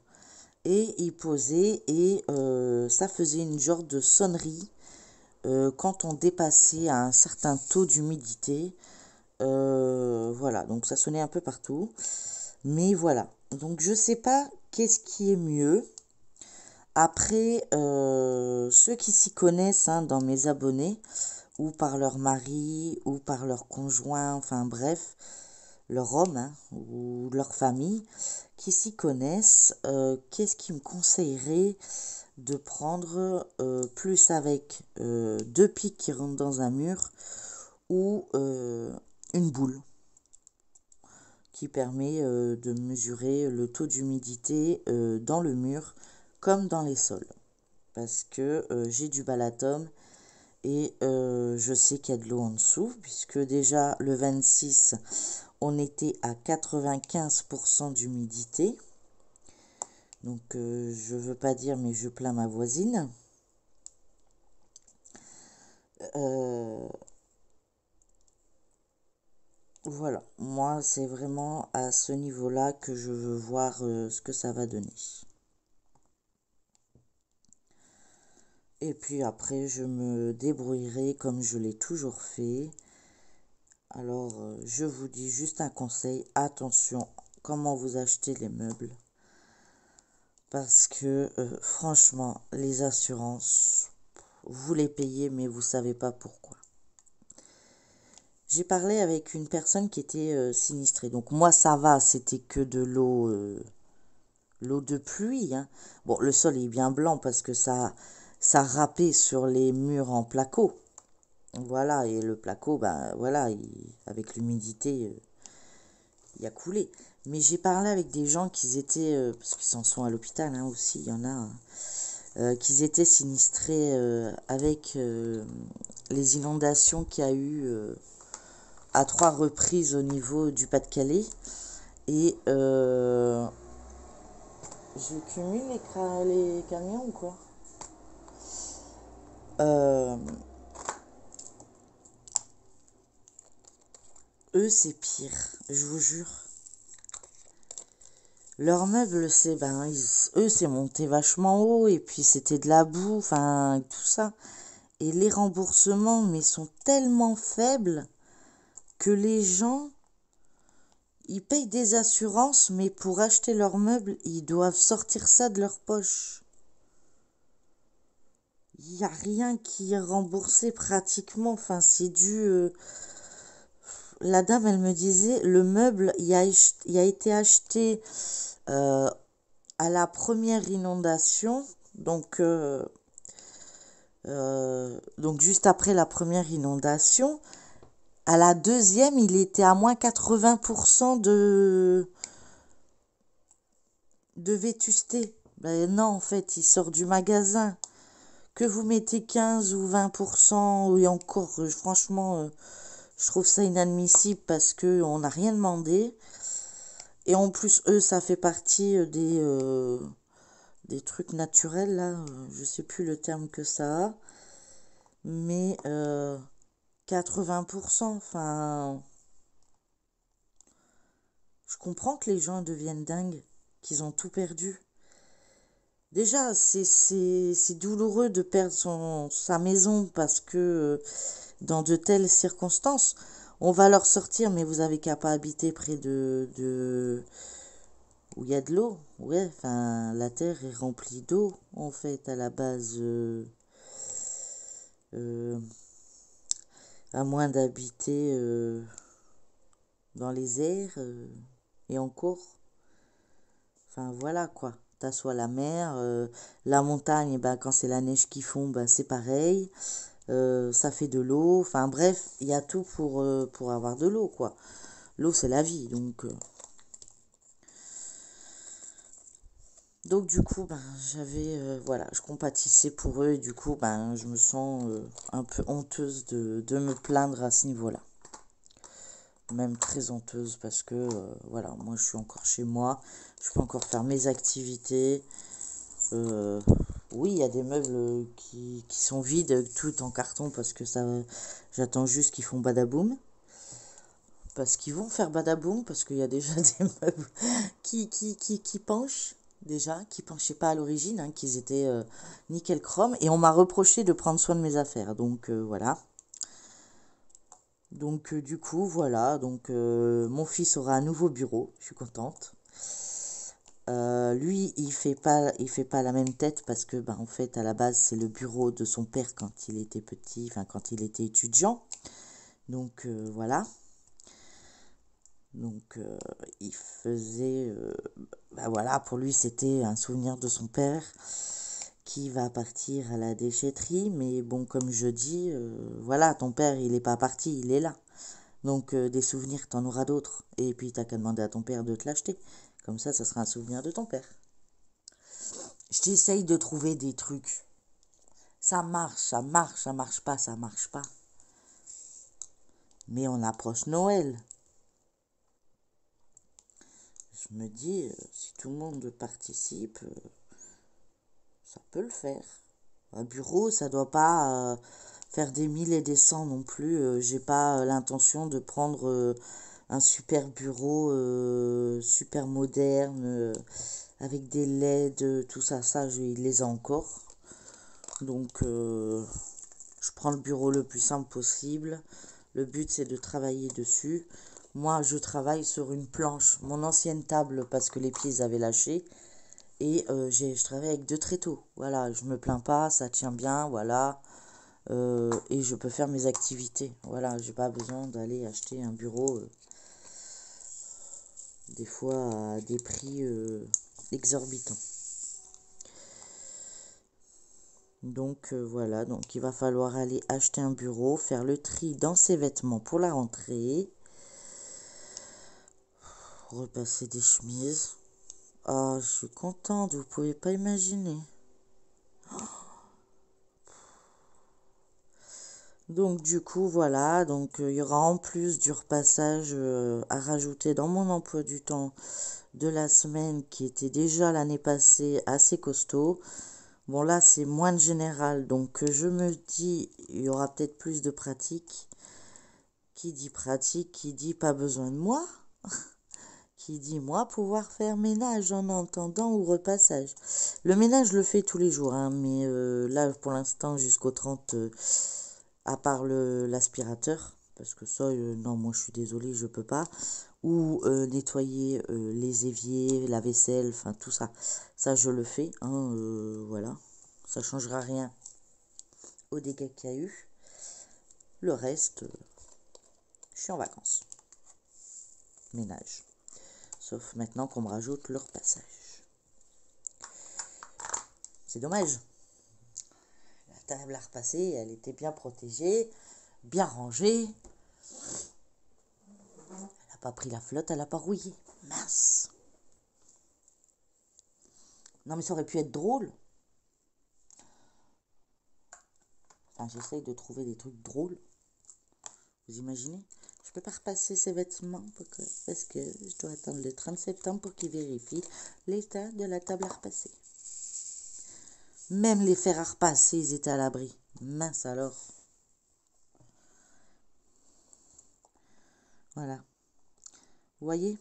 Et il posait et ça faisait une genre de sonnerie quand on dépassait un certain taux d'humidité. Voilà, donc ça sonnait un peu partout. Mais voilà, donc je sais pas qu'est-ce qui est mieux. Après, ceux qui s'y connaissent hein, dans mes abonnés, ou par leur mari, ou par leur conjoint, enfin bref, leur homme, hein, ou leur famille, qui s'y connaissent, qu'est-ce qui me conseillerait de prendre plus avec deux pics qui rentrent dans un mur ou une boule qui permet de mesurer le taux d'humidité dans le mur comme dans les sols. Parce que j'ai du Balaton et je sais qu'il y a de l'eau en dessous, puisque déjà le 26, on était à 95% d'humidité. Donc je veux pas dire, mais je plains ma voisine. Voilà, moi c'est vraiment à ce niveau-là que je veux voir ce que ça va donner. Et puis après, je me débrouillerai comme je l'ai toujours fait. Alors, je vous dis juste un conseil, attention comment vous achetez les meubles. Parce que franchement, les assurances, vous les payez, mais vous savez pas pourquoi. J'ai parlé avec une personne qui était sinistrée. Donc moi, ça va, c'était que de l'eau de pluie. Hein. Bon, le sol est bien blanc parce que ça râpait sur les murs en placo. Voilà, et le placo, ben voilà, avec l'humidité, il a coulé. Mais j'ai parlé avec des gens qui étaient, parce qu'ils s'en sont à l'hôpital hein, aussi, il y en a, qui étaient sinistrés avec les inondations qu'il y a eu à 3 reprises au niveau du Pas-de-Calais. Et je cumule les camions ou quoi Eux, c'est pire, je vous jure. Leurs meubles, eux, c'est monté vachement haut et puis c'était de la boue, enfin, tout ça. Et les remboursements, mais sont tellement faibles que les gens, ils payent des assurances, mais pour acheter leurs meubles, ils doivent sortir ça de leur poche. Il n'y a rien qui est remboursé pratiquement, enfin, c'est dû... La dame, elle me disait, le meuble, il a été acheté à la première inondation, donc juste après la première inondation. À la deuxième, il était à moins 80% de vétusté. Ben non, en fait, il sort du magasin. Que vous mettez 15 ou 20%, et encore, franchement, je trouve ça inadmissible parce que on n'a rien demandé. Et en plus, eux, ça fait partie des trucs naturels, là. Je sais plus le terme que ça a. Mais 80%, enfin... Je comprends que les gens deviennent dingues, qu'ils ont tout perdu. Déjà, c'est douloureux de perdre sa maison parce que dans de telles circonstances, on va leur sortir, mais vous avez qu'à pas habiter près de où il y a de l'eau. Ouais, enfin, la terre est remplie d'eau, en fait, à la base. Euh, à moins d'habiter dans les airs, et encore. Enfin, voilà, quoi. T'as soit la mer, la montagne, ben, quand c'est la neige qui fond, ben, c'est pareil. Ça fait de l'eau. Enfin, bref, il y a tout pour avoir de l'eau, quoi. L'eau, c'est la vie, donc du coup, ben, voilà, je compatissais pour eux et du coup, ben, je me sens un peu honteuse de me plaindre à ce niveau-là. Même très honteuse parce que, voilà, moi, je suis encore chez moi, je peux encore faire mes activités. Oui, il y a des meubles qui sont vides, tout en carton parce que ça, j'attends juste qu'ils font badaboum. Parce qu'ils vont faire badaboum, parce qu'il y a déjà des meubles qui penchent, déjà, qui penchaient pas à l'origine, hein, qu'ils étaient nickel chrome, et on m'a reproché de prendre soin de mes affaires, donc voilà. Donc du coup, voilà, donc mon fils aura un nouveau bureau, je suis contente. Lui, il fait pas la même tête parce que, bah, en fait, à la base, c'est le bureau de son père quand il était petit, enfin, quand il était étudiant. Donc voilà. Donc, il faisait... bah voilà, pour lui, c'était un souvenir de son père qui va partir à la déchetterie. Mais bon, comme je dis, voilà, ton père, il n'est pas parti, il est là. Donc, des souvenirs, t'en auras d'autres. Et puis, t'as qu'à demander à ton père de te l'acheter. Comme ça sera un souvenir de ton père. J'essaye de trouver des trucs. Ça marche, ça marche, ça marche pas, ça marche pas. Mais on approche Noël. Je me dis, si tout le monde participe, ça peut le faire. Un bureau, ça doit pas faire des mille et des cents non plus. J'ai pas l'intention de prendre un super bureau, super moderne, avec des LED, tout ça. Ça, il les a encore. Donc, je prends le bureau le plus simple possible. Le but, c'est de travailler dessus. Moi, je travaille sur une planche, mon ancienne table, parce que les pieds avaient lâché. Et je travaille avec deux tréteaux. Voilà, je me plains pas, ça tient bien, voilà. Et je peux faire mes activités. Voilà, j'ai pas besoin d'aller acheter un bureau, des fois à des prix exorbitants. Donc voilà, donc il va falloir aller acheter un bureau, faire le tri dans ses vêtements pour la rentrée, repasser des chemises. Ah, je suis contente, vous pouvez pas imaginer. Donc du coup voilà, donc il y aura en plus du repassage à rajouter dans mon emploi du temps de la semaine qui était déjà l'année passée assez costaud. Bon là c'est moins de général, donc je me dis il y aura peut-être plus de pratique. Qui dit pratique, qui dit pas besoin de moi, qui dit moi pouvoir faire ménage en entendant ou repassage. Le ménage je le fais tous les jours, hein, mais là pour l'instant jusqu'au 30, à part l'aspirateur, parce que ça, non, moi je suis désolée, je peux pas. Ou nettoyer les éviers, la vaisselle, enfin tout ça. Ça, je le fais, hein, voilà. Ça changera rien aux dégâts qu'il y a eu. Le reste, je suis en vacances. Ménage. Sauf maintenant qu'on me rajoute le repassage. C'est dommage. La table à repasser, elle était bien protégée, bien rangée. Elle n'a pas pris la flotte, elle n'a pas rouillé. Mince. Non, mais ça aurait pu être drôle. Enfin, j'essaye de trouver des trucs drôles. Vous imaginez? Je peux pas repasser ces vêtements parce que je dois attendre le 30 septembre pour qu'ils vérifient l'état de la table à repasser. Même les fers à repasser, ils étaient à l'abri. Mince alors. Voilà. Vous voyez?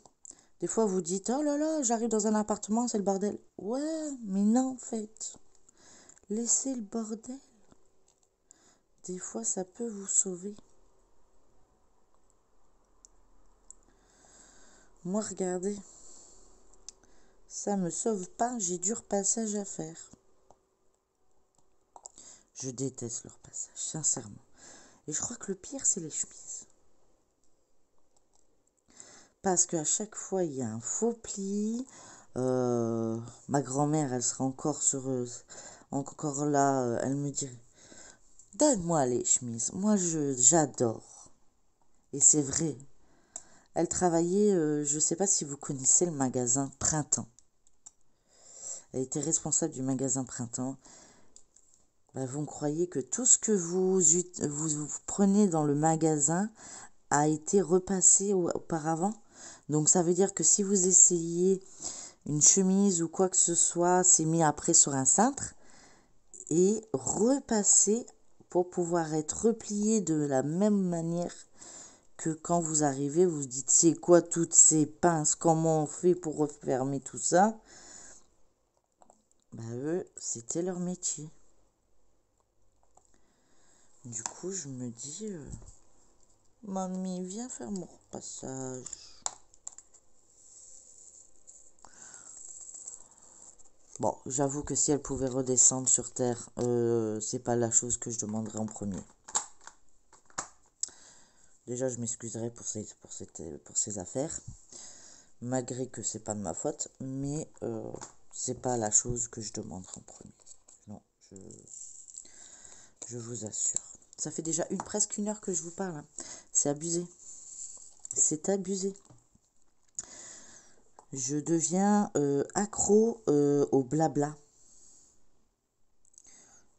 Des fois, vous dites, oh là là, j'arrive dans un appartement, c'est le bordel. Ouais, mais non, en fait. Laissez le bordel. Des fois, ça peut vous sauver. Moi, regardez. Ça me sauve pas, j'ai du repassage à faire. Je déteste le repassage, sincèrement. Et je crois que le pire, c'est les chemises. Parce qu'à chaque fois, il y a un faux pli. Ma grand-mère, elle sera encore là. Elle me dirait, donne-moi les chemises. Moi, j'adore. Et c'est vrai. Elle travaillait, je ne sais pas si vous connaissez le magasin Printemps. Elle était responsable du magasin Printemps. Bah, vous me croyez que tout ce que vous prenez dans le magasin a été repassé auparavant. Donc ça veut dire que si vous essayez une chemise ou quoi que ce soit, c'est mis après sur un cintre et repassé pour pouvoir être replié de la même manière que quand vous arrivez, vous vous dites c'est quoi toutes ces pinces, comment on fait pour refermer tout ça. Bah eux, c'était leur métier. Du coup, je me dis, mamie, viens faire mon repassage. Bon, j'avoue que si elle pouvait redescendre sur Terre, c'est pas la chose que je demanderais en premier. Déjà, je m'excuserai pour ces affaires, malgré que c'est pas de ma faute, mais c'est pas la chose que je demanderai en premier. Non, je vous assure. Ça fait déjà presque une heure que je vous parle. Hein. C'est abusé. C'est abusé. Je deviens accro au blabla.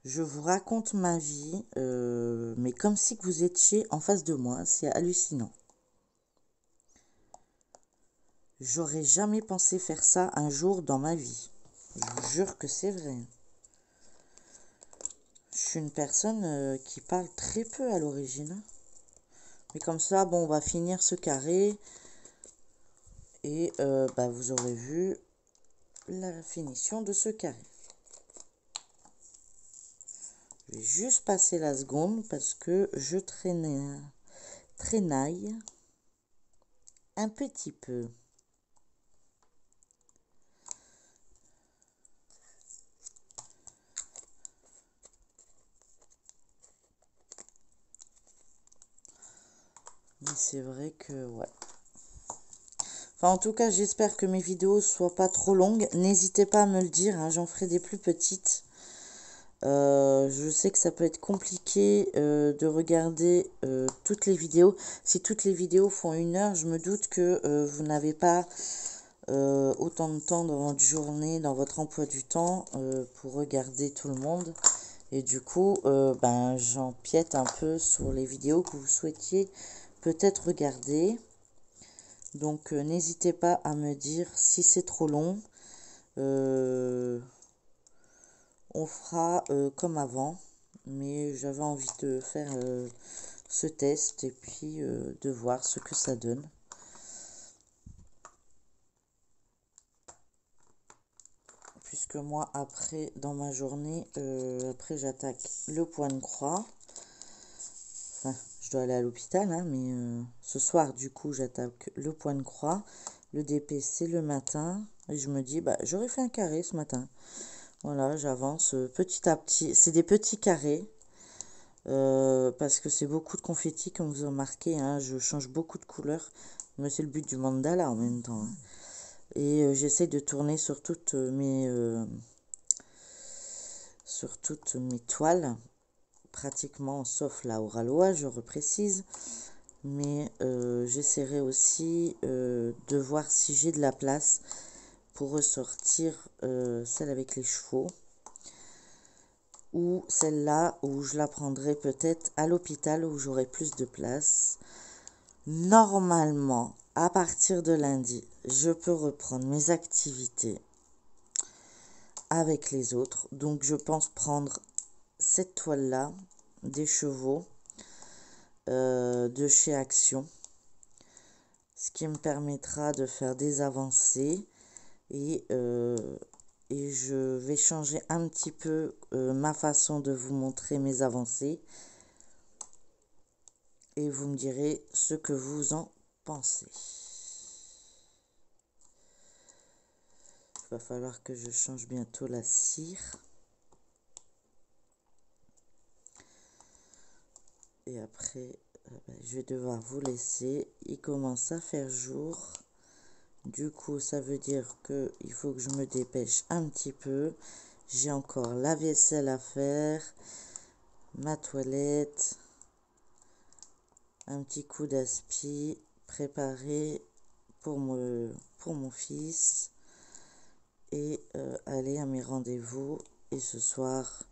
Je vous raconte ma vie, mais comme si vous étiez en face de moi. C'est hallucinant. J'aurais jamais pensé faire ça un jour dans ma vie. Je vous jure que c'est vrai. Je suis une personne qui parle très peu à l'origine. Mais comme ça, bon, on va finir ce carré. Et bah, vous aurez vu la finition de ce carré. Je vais juste passer la seconde parce que je traînaille un petit peu. Mais c'est vrai que, ouais. Enfin, en tout cas, j'espère que mes vidéos soient pas trop longues. N'hésitez pas à me le dire, hein, j'en ferai des plus petites. Je sais que ça peut être compliqué de regarder toutes les vidéos. Si toutes les vidéos font 1 heure, je me doute que vous n'avez pas autant de temps dans votre journée, dans votre emploi du temps pour regarder tout le monde. Et du coup, ben, j'empiète un peu sur les vidéos que vous souhaitiez peut-être regarder. Donc, n'hésitez pas à me dire si c'est trop long. On fera comme avant, mais j'avais envie de faire ce test et puis de voir ce que ça donne. Puisque moi, après, dans ma journée, après j'attaque le point de croix. Enfin, je dois aller à l'hôpital, hein, mais ce soir, du coup, j'attaque le point de croix. Le DP, c'est le matin. Et je me dis, bah, j'aurais fait un carré ce matin. Voilà, j'avance petit à petit. C'est des petits carrés. Parce que c'est beaucoup de confettis, comme vous en remarquez. Hein, je change beaucoup de couleurs. Mais c'est le but du mandala en même temps. Hein. Et j'essaie de tourner sur toutes mes toiles. Pratiquement, sauf la Oraloa, je reprécise. Mais j'essaierai aussi de voir si j'ai de la place pour ressortir celle avec les chevaux. Ou celle-là où je la prendrai peut-être à l'hôpital où j'aurai plus de place. Normalement, à partir de lundi, je peux reprendre mes activités avec les autres. Donc je pense prendre cette toile-là, des chevaux de chez Action. Ce qui me permettra de faire des avancées et je vais changer un petit peu ma façon de vous montrer mes avancées. Et vous me direz ce que vous en pensez. Il va falloir que je change bientôt la cire. Et après, je vais devoir vous laisser. Il commence à faire jour. Du coup, ça veut dire qu'il faut que je me dépêche un petit peu. J'ai encore la vaisselle à faire, ma toilette, un petit coup d'aspi préparé pour mon fils et aller à mes rendez-vous. Et ce soir,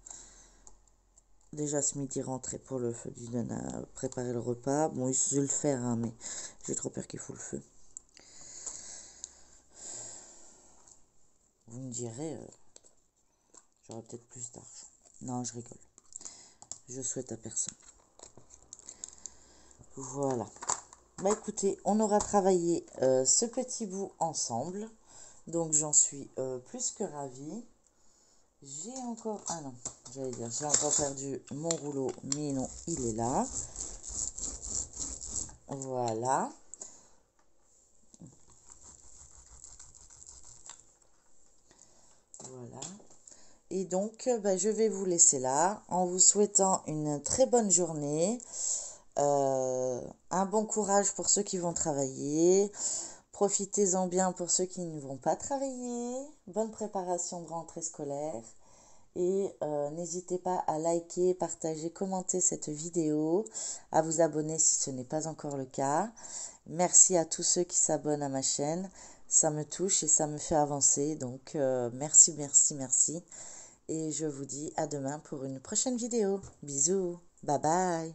déjà ce midi, rentrer pour le feu du nana, préparer le repas. Bon, je vais le faire, hein, mais j'ai trop peur qu'il faut le feu. Vous me direz, j'aurai peut-être plus d'argent. Non, je rigole. Je souhaite à personne. Voilà. Bah écoutez, on aura travaillé ce petit bout ensemble. Donc j'en suis plus que ravie. J'ai encore... Ah non, j'allais dire, j'ai encore perdu mon rouleau. Mais non, il est là. Voilà. Voilà. Et donc, je vais vous laisser là en vous souhaitant une très bonne journée. Un bon courage pour ceux qui vont travailler. Profitez-en bien pour ceux qui ne vont pas travailler. Bonne préparation de rentrée scolaire. Et n'hésitez pas à liker, partager, commenter cette vidéo, à vous abonner si ce n'est pas encore le cas. Merci à tous ceux qui s'abonnent à ma chaîne. Ça me touche et ça me fait avancer. Donc merci, merci, merci. Et je vous dis à demain pour une prochaine vidéo. Bisous. Bye bye.